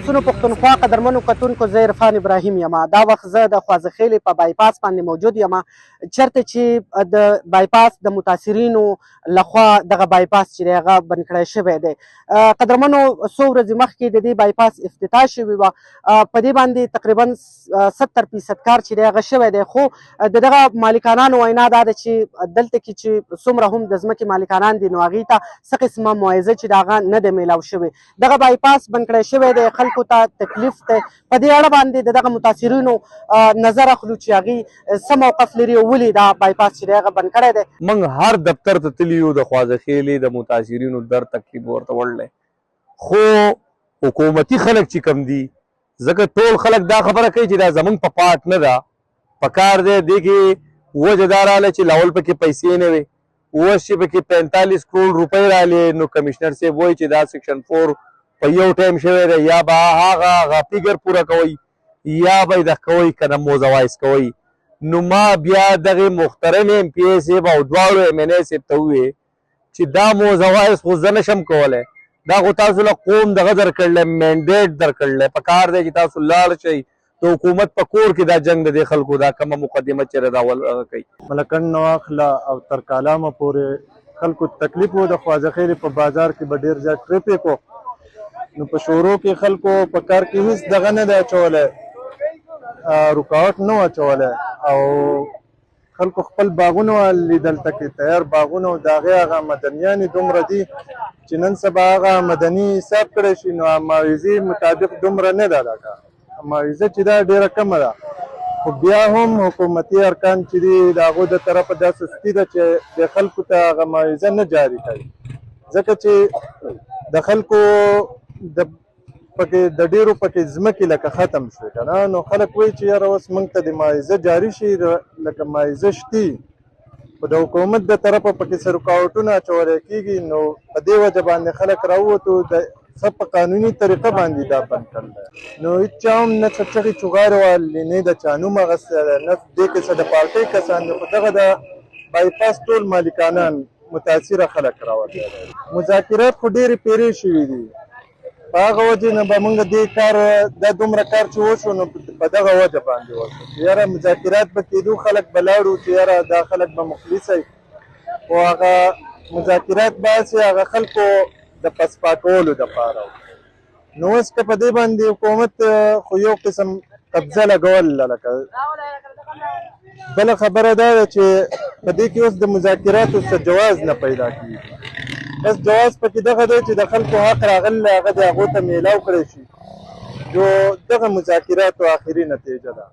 ولسونو پښتونخوا قدرمنو کتونکو زه عرفان ابراهیم یم. دا وخت زه د خوازخیلې په بایپاس باندې موجود یم، چېرته چې د بایپاس د متاثرینو لخوا دغه بایپاس چې دی هغه بند کړی شوی دی. قدرمنو څو ورځې مخکې د دې بایپاس افتتاح شوې وه، په دې باندې تقریبا 70% کار چې دی هغه شوی دی، خو د دغه مالکانانو وینا دا ده چې دلته کې چې څومره هم د ځمکې مالکانان دي نو هغوی ته څه قسمه معاوضه چې د هغه نه ده میلاو شوې. دغه بایپاس بند کړی شوی دی، خلکو ته تکلیف دی. په دې اړه باندې د دغه متاثرینو نظر اخلو چې هغوی څه موقف لري او ولې دا بایپاس چې دی هغه بند کړی دی. موږ هر دفتر ته تللي یو د خوازخیلې د متاثرینو درد تکلیف ورته وړلی، خو حکومتي خلک چې کم دي ځکه ټول خلک دا خبره کوي چې دا زموږ په پاټ نه ده، په کار دی دې کې وجه دا راغله چې لاول پکې پیسې نه وې، اوس چې پکې 45 کروڑ روپۍ رالې نو کمشنر صاحب وایي چې دا سیکشن 4 په یو ټایم شوی دی، یا به هغه فیګر پوره کوئ یا به یې دغه کوئ که نه موزوایز کوئ. نو ما بیا دغې محترم ایم پی ای صاحب او دواړو ایم این ای صاحب ته وویې چې دا موزوایز خو زه نشم کولی، دا خو تاسو له قوم دغه درکړلی مینډیټ درکړلی، په کار دی چې تاسو لاړ شئ د حکومت په کور کې دا جنګ د دې خلکو دا کومه مقدمه چې دا کوي. ملکنډ نواخله او تر کالامه پورې خلکو تکلیف و، د خوازخیلې په بازار کې به ډېر زیات ټریفیک و، نو په شورو کې خلکو په کار کې هېڅ دغه نه دی اچولی، رکاوټ نه و اچولی، او خلکو خپل باغونه لیدل تکې تیار باغونه او د هغې هغه مدنیان دومره دي چې نن سبا هغه مدني حساب کړی شي نو معاوضې مطابق دومره نه ده لکه معاوضه چې دا ډېره کمه ده، خو بیا هم حکومتي ارکان چې دي د هغو د طرفه دا سستي ده چې د خلکو ته هغه معاوضه نه جاري کوي، ځکه چې د خلکو د ډېرو پکې ځمکې لکه ختم شوې که نه، نو خلک وایي چې یاره اوس موږ ته د معاوضه جاري شي، لکه معاوضه شتي خو د حکومت د طرفه پکې څه رکاوټونه اچولی کېږي، نو په دې وجه باندې خلک راووتو د ښه په قانوني طریقه باندې دا بند کړی. نو هېچا هم نه څه چغې چغارې والې، نه د چا نوم اخیستی دی، نه دې کې څه د پارټۍ کسان دي، خو دغه د بایپاس ټول مالکانان متاثره خلک راوتلی دی. مذاکرات خو ډېرې پیرې شوي دي، په هغه وجې نه به موږ دې کار دا دومره کار چې وشو نو په دغه وجه باندې وشو چې یاره مذاکرات به کېدو، خلک به لاړو چې یاره دا خلک به مخلص وي، خو هغه مذاکرات به هسې هغه خلکو د پسپا کولو دپاره نو اوس که په دې باندې حکومت خو یو قسم قبضه لګول لکه بله خبره دا ده چې په دې کې اوس د مذاکراتو څه جواز نه پیدا کېږي، بس جواز پکې دغه دی چې د خلکو حق راغلی هغه د هغو ته میلاو کړی شي، جو دغه مذاکراتو آخري نتیجه ده.